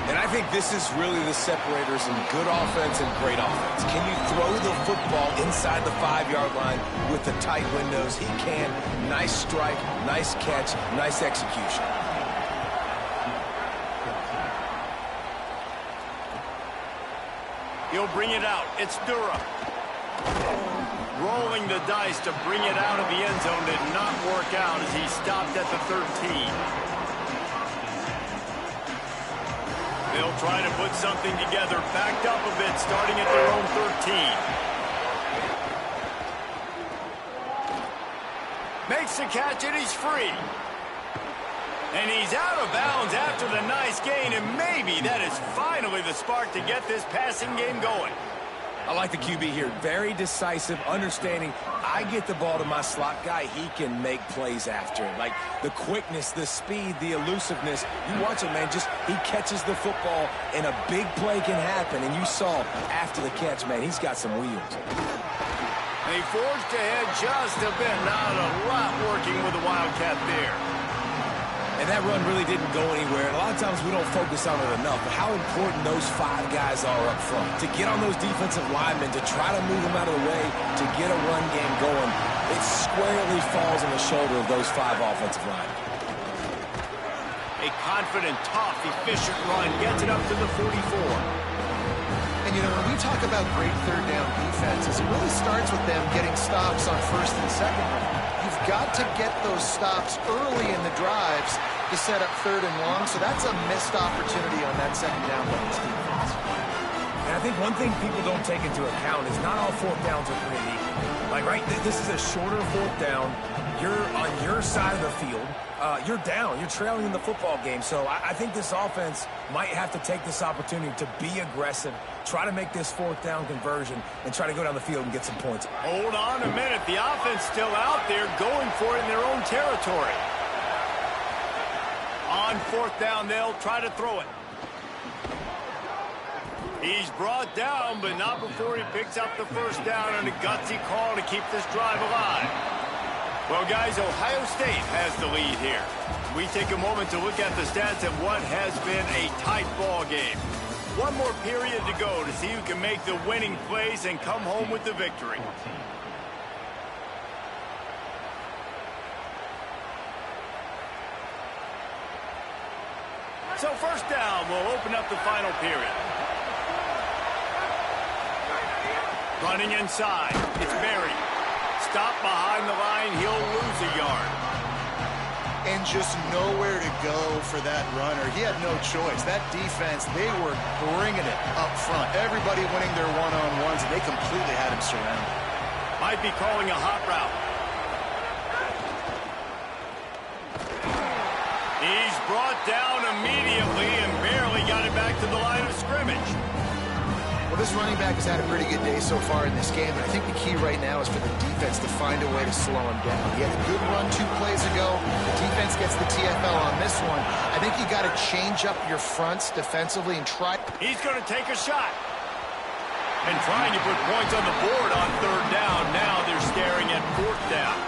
And I think this is really the separators in good offense and great offense. Can you throw the football inside the 5-yard line with the tight windows? He can. Nice strike, nice catch, nice execution. He'll bring it out. It's Durham. Rolling the dice to bring it out of the end zone did not work out as he stopped at the 13. They'll try to put something together, backed up a bit, starting at their own 13. Makes the catch, and he's free. And he's out of bounds after the nice gain, and maybe that is finally the spark to get this passing game going. I like the QB here. Very decisive, understanding. I get the ball to my slot guy. He can make plays after it. Like the quickness, the speed, the elusiveness. You watch it, man. Just he catches the football, and a big play can happen. And you saw after the catch, man, he's got some wheels. They forged ahead just a bit. Not a lot working with the Wildcat there. And that run really didn't go anywhere. And a lot of times we don't focus on it enough. But how important those 5 guys are up front. To get on those defensive linemen, to try to move them out of the way, to get a run game going, it squarely falls on the shoulder of those 5 offensive linemen. A confident, tough, efficient run gets it up to the 44. And, you know, when we talk about great 3rd down defenses, it really starts with them getting stops on 1st and 2nd down. You've got to get those stops early in the drives to set up 3rd and long, so that's a missed opportunity on that 2nd down by this defense. And I think one thing people don't take into account is not all 4th downs are created equal. Like, right, this is a shorter 4th down. You're on your side of the field. You're down. You're trailing in the football game. So I think this offense might have to take this opportunity to be aggressive, try to make this 4th down conversion, and try to go down the field and get some points. Hold on a minute. The offense still out there going for it in their own territory. On 4th down, they'll try to throw it. He's brought down, but not before he picks up the 1st down, and a gutsy call to keep this drive alive. Well, guys, Ohio State has the lead here. We take a moment to look at the stats of what has been a tight ball game. One more period to go to see who can make the winning plays and come home with the victory. So first down will open up the final period. Running inside. It's Berry. Stop behind the line. He'll lose a yard. And just nowhere to go for that runner. He had no choice. That defense, they were bringing it up front. Everybody winning their one-on-ones, and they completely had him surrounded. Might be calling a hot route. He's brought down immediately and barely got it back to the line of scrimmage. Well, this running back has had a pretty good day so far in this game, and I think the key right now is for the defense to find a way to slow him down. He had a good run 2 plays ago. The defense gets the TFL on this one. I think you got to change up your fronts defensively and try. He's going to take a shot. And trying to put points on the board on 3rd down. Now they're staring at 4th down.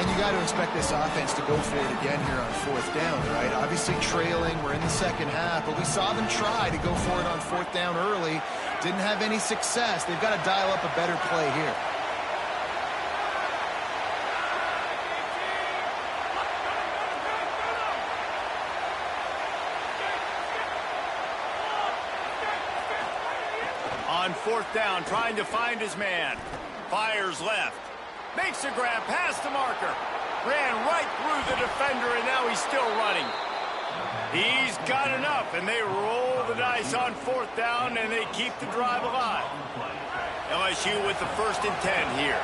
And you got to expect this offense to go for it again here on 4th down, right? Obviously trailing, we're in the second half, but we saw them try to go for it on 4th down early. Didn't have any success. They've got to dial up a better play here. On 4th down, trying to find his man. Fires left. Makes a grab past the marker. Ran right through the defender, and now he's still running. He's got enough, and they roll the dice on 4th down, and they keep the drive alive. LSU with the 1st and 10 here.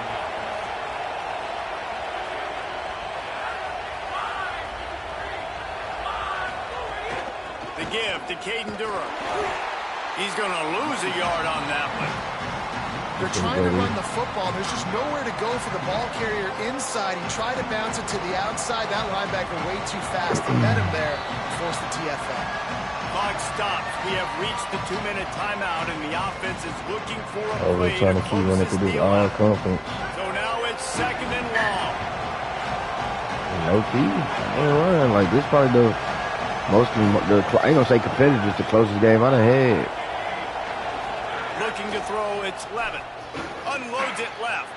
The give to Caden Durham. He's going to lose a yard on that one. They're trying to run the football. There's just nowhere to go for the ball carrier inside. He tried to bounce it to the outside. That linebacker way too fast. He met him there and forced the TFL. Clock stops. We have reached the 2-minute timeout, and the offense is looking for a play trying to keep running through this all conference. So now it's 2nd and long. No key. I ain't running. Like, this probably the mostly, I ain't gonna say competitive, just the closest game I done had. Looking to throw, it's Levin. Unloads it left.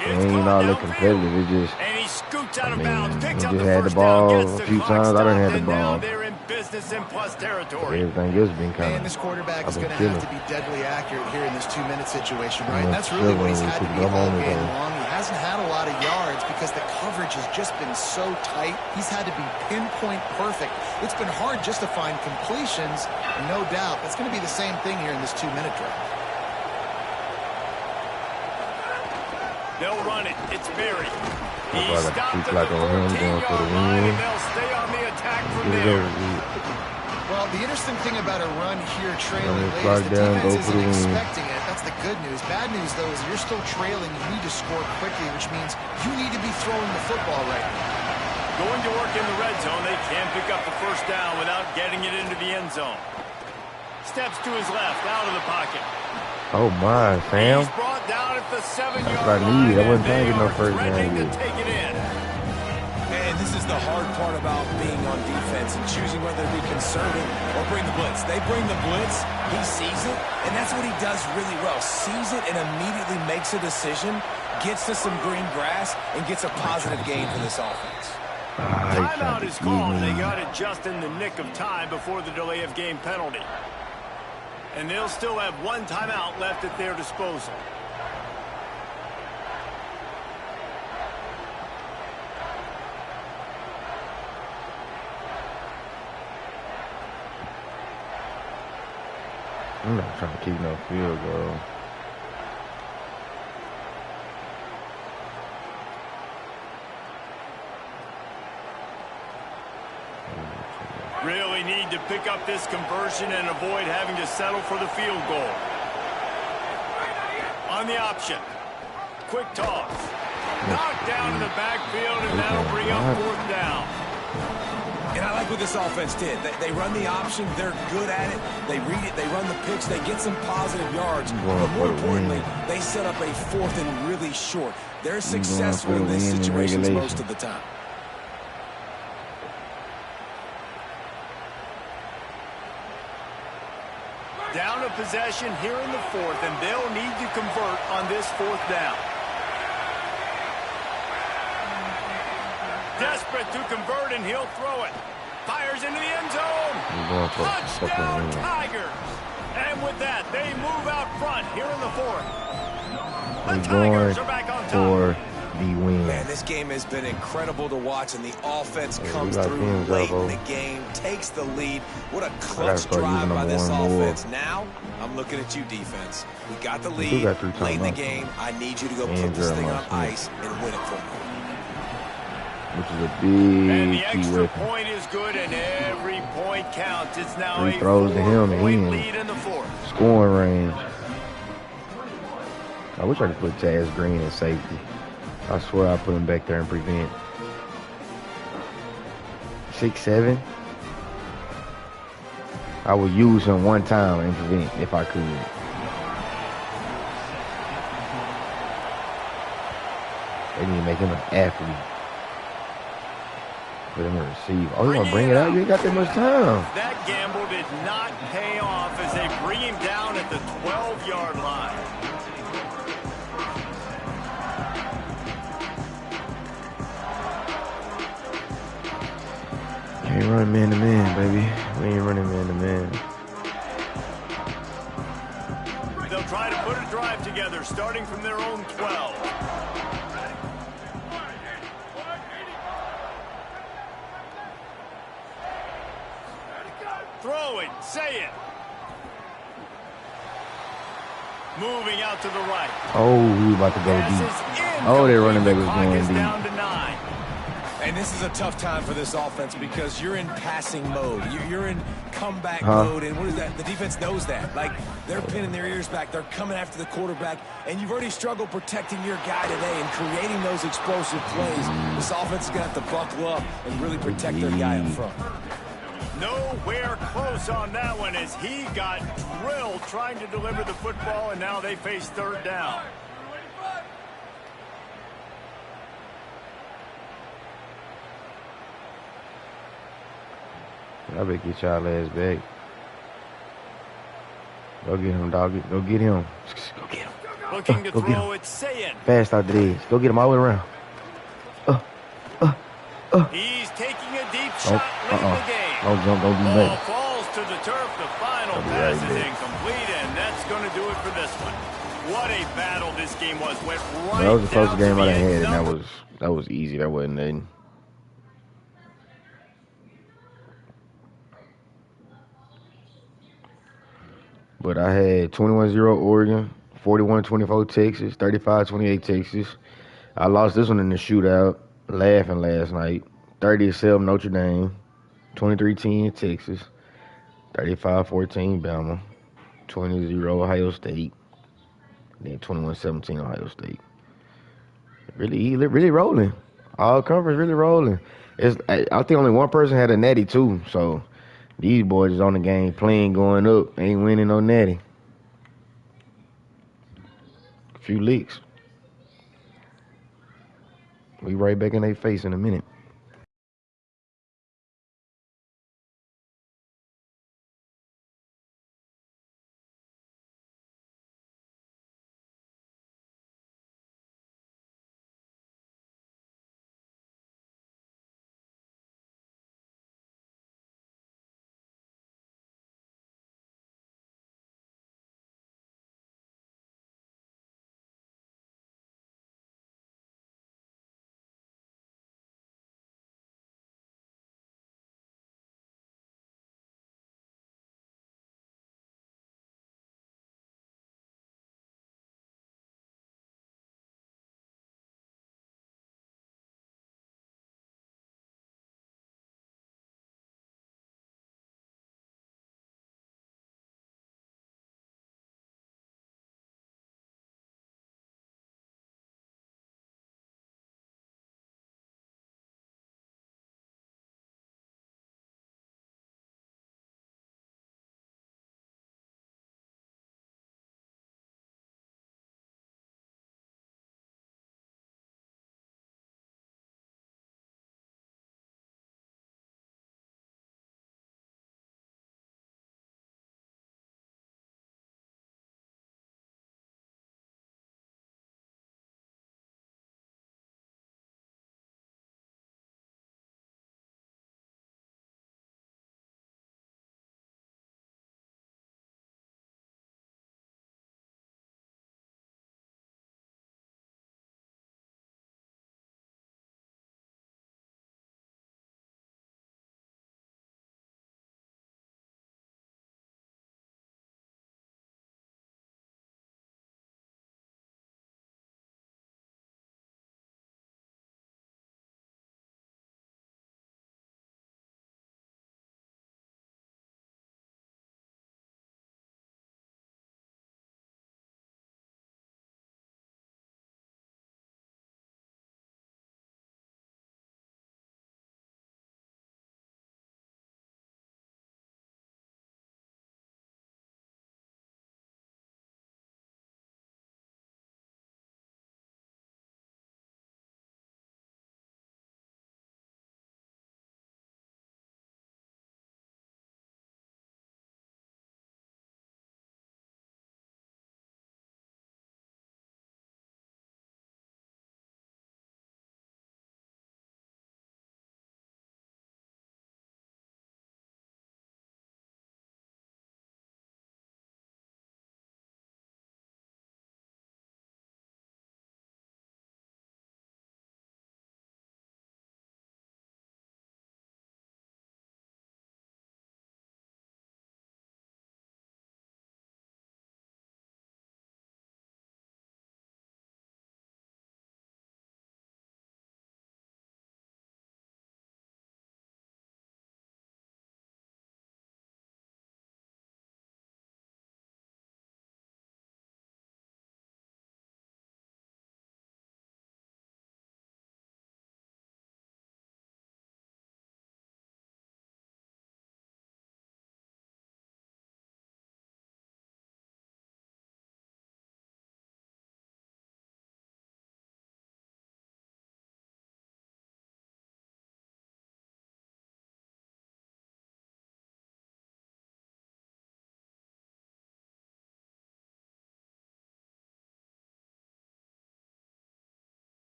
Ain't all look competitive. It just, and he scoots out of bounds, picks up just the had the first ball down, gets a the few clock times. I done stopped, had the and now ball. they're in business in plus territory. Everything else been kind And of. this quarterback is I've going to been have to be deadly accurate here in this 2-minute situation, right? Yeah, And that's really what he's sure, had to we be could all go on game with long. He hasn't had a lot of yards because the coverage has just been so tight. He's had to be pinpoint perfect. It's been hard just to find completions, no doubt. That's going to be the same thing here in this 2-minute drive. They'll run it. It's Berry. He That's why I stopped keep at like the on him, going for the 14-yard line, win. and they'll stay on the attack from Get it there. over with. Well, the interesting thing about a run here trailing Run it, late is slide the down, defense go for the isn't win. expecting it. That's the good news. Bad news, though, is you're still trailing. You need to score quickly, which means you need to be throwing the football right now. Going to work in the red zone. They can't pick up the first down without getting it into the end zone. Steps to his left, out of the pocket. Oh my, Sam. He's brought down at the 7-yard That's what I line, needed. I wasn't and trying to they get no are first down threatening to yet. take it in. And this is the hard part about being on defense and choosing whether to be conservative or bring the blitz. They bring the blitz, he sees it, and that's what he does really well. Sees it and immediately makes a decision, gets to some green grass, and gets a positive gain for this offense. Timeout is called. They got it just in the nick of time before the delay of game penalty. And they'll still have 1 timeout left at their disposal. I'm not trying to keep no field goal. Really need to pick up this conversion and avoid having to settle for the field goal. On the option. Quick toss. Knocked down in the backfield, and that'll bring up 4th down. And I like what this offense did. They run the option. They're good at it. They read it. They run the pitch. They get some positive yards. But more importantly, they set up a 4th and really short. They're successful in these situations most of the time. Down a possession here in the 4th, and they'll need to convert on this 4th down. Desperate to convert, and he'll throw it. Fires into the end zone. He's going for a fucking Touchdown, win. Tigers. And with that, they move out front here in the fourth. The He's Tigers going are back on top. for the win. Man, this game has been incredible to watch, and the offense Yeah, comes we got through teams late up, in the game, takes the lead. What a gotta clutch start drive using by them this more and more. offense. Now, I'm looking at you, defense. We got the do lead got 3 late in the timeouts. game. I need you to go And put this thing Jeremiah on Smith. ice and win it for me. Which is a And big the key extra weapon. point is good, and every point counts. It's now 3 a throws to him, and 4-point he lead in the fourth. Scoring range. I wish I could put Chaz Green in safety. I swear I put him back there and prevent. 6'7". I would use him one time and prevent if I could. They need to make him an athlete. Put him in receiver. Oh, you want to bring it out? You ain't got that much time. That gamble did not pay off as they bring him down at the 12-yard line. Can't run man-to-man, baby. We ain't running man-to-man. They'll try to put a drive together, starting from their own 12. Throw it, say it. Moving out to the right. Oh, we about to go Pass deep. is incomplete. Oh, their running back was The clock going is deep. down to 9. And this is a tough time for this offense because you're in passing mode. You're in comeback Huh? mode. And what is that? The defense knows that. Like, they're pinning their ears back. They're coming after the quarterback. And you've already struggled protecting your guy today and creating those explosive plays. This offense is going to have to buckle up and really protect their guy up front. Nowhere close on that one as he got drilled trying to deliver the football, and now they face third down. I better get y'all ass back. Go get him, doggy. Go get him. Go get him. Looking to Go get throw him. it, Sayin. Fast out the edge. Go get him all the way around. He's taking a deep Oh, shot late in the game. Don't jump. Don't do Ball nothing. falls to the turf. The final I'll be pass right is back. incomplete, and that's going to do it for this one. What a battle this game was. Went right That was the down closest to game the I done end. had, and that was easy. That wasn't nothing. But I had 21-0 Oregon, 41-24 Texas, 35-28 Texas. I lost this one in the shootout, laughing last night. 30-7 Notre Dame, 23-10 Texas, 35-14 Bama, 20-0 Ohio State, then 21-17 Ohio State. Really rolling. All conference really rolling. I think only one person had a natty too, so these boys is on the game playing going up. Ain't winning no natty. A few leaks. We right back in their face in a minute.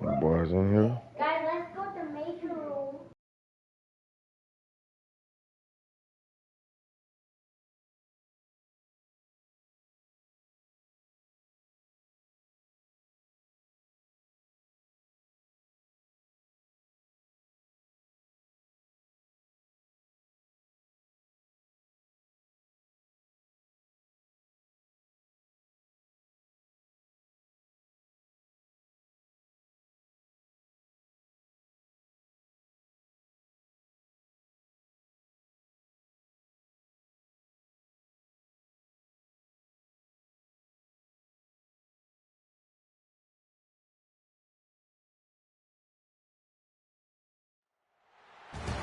My boys in here. Guys, let's go to major room.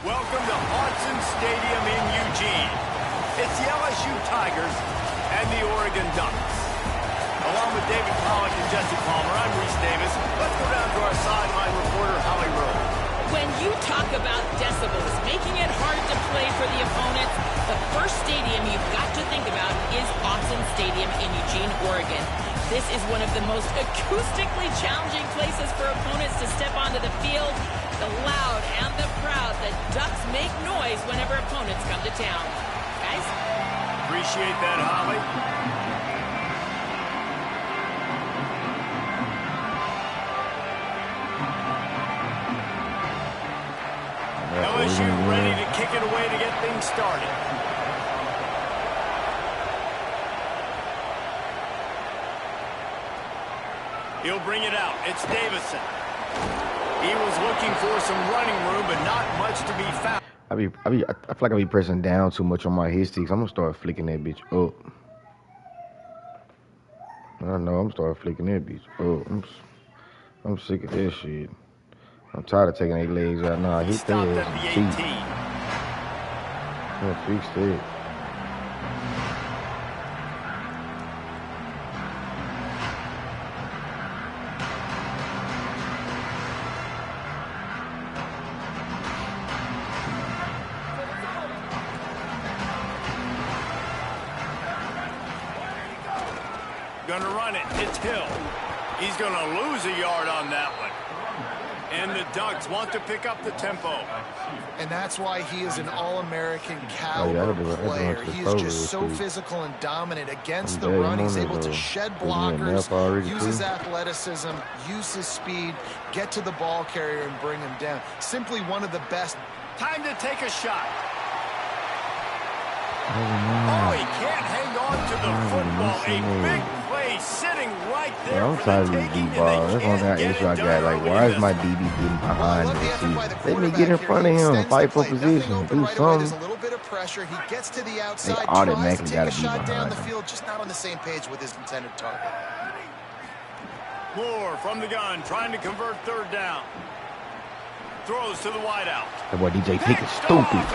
Welcome to Autzen Stadium in Eugene. It's the LSU Tigers and the Oregon Ducks. Along with David Pollock and Jesse Palmer, I'm Reese Davis. Let's go down to our sideline reporter, Holly Rowe. When you talk about decibels, making it hard to play for the opponents, the first stadium you've got to think about is Autzen Stadium in Eugene, Oregon. This is one of the most acoustically challenging places for opponents to step onto the field. The loud and the proud, the Ducks make noise whenever opponents come to town. Guys? Appreciate that, Holly. LSU ready to kick it away to get things started. He'll bring it out. It's Davison. He was looking for some running room, but not much to be found. I feel like I be pressing down too much on my hit sticks. I'm gonna start flicking that bitch up. I know I'm starting flicking that bitch up. I'm sick of that shit. I'm tired of taking their legs out now. I hit Stopped their at the ass 18. and cheat. Yeah, fix that. Gonna run it. It's Hill. He's gonna lose a yard on that one. And the Ducks want to pick up the tempo. And that's why he is an All-American caliber player. He is just so physical and dominant against the run. He's able to shed blockers, use his athleticism, use his speed, get to the ball carrier and bring him down. Simply one of the best. Time to take a shot. Oh, he can't hang on to the football. A big play sitting right there. I'm tired of these deep balls. That's one thing issue I got. Like, why is my DB getting behind the receiver? Let me get in front of him, fight for position, do something. They automatically got to be behind him. Just not on the same page with his intended target. Moore from the gun, trying to convert third down. Throws to the wideout. That boy DJ Pickett stupid.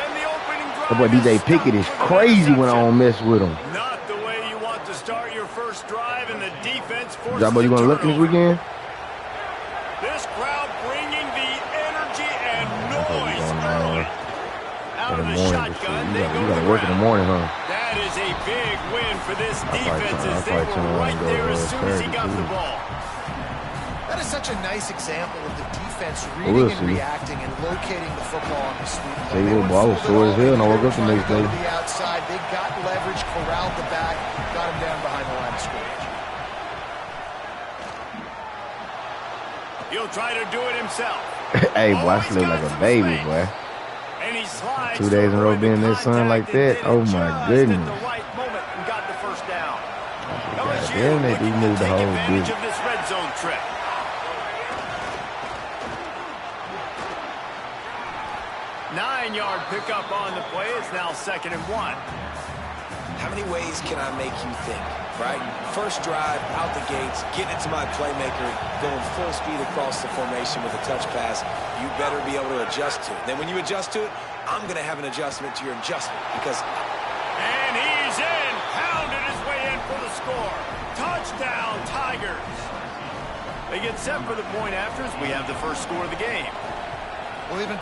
That boy DJ Pickett is crazy when I don't mess with him. Not the way you want to start your first drive, and the defense forces Y'all boy, you gonna look this weekend? This crowd bringing the energy and noise early. Out of the shotgun, they go gotta work in the morning, huh? That is a big win for this defense as they were right there as soon as he got the ball. That is such a nice example of the defense reading and reacting and locating the football on the sweep. Tell you what, boy, I was sore as hell and I woke up the next day. The outside, they got leverage, corralled the back, got him down behind the line of scrimmage. He'll try to do it himself. Hey, boy, I sleep like a baby, boy. And he slides 2 days in a row being in this sun like that. Oh my goodness. At the right moment and got the first down. Damn, they do move the whole advantage bit. of this red zone trip. Nine-yard pickup on the play. It's now 2nd and 1. How many ways can I make you think, right? First drive, out the gates, getting it to my playmaker, going full speed across the formation with a touch pass. You better be able to adjust to it. Then when you adjust to it, I'm going to have an adjustment to your adjustment because... And he's in. Pounded his way in for the score. Touchdown, Tigers. They get set for the point afters. We have the first score of the game. Well, even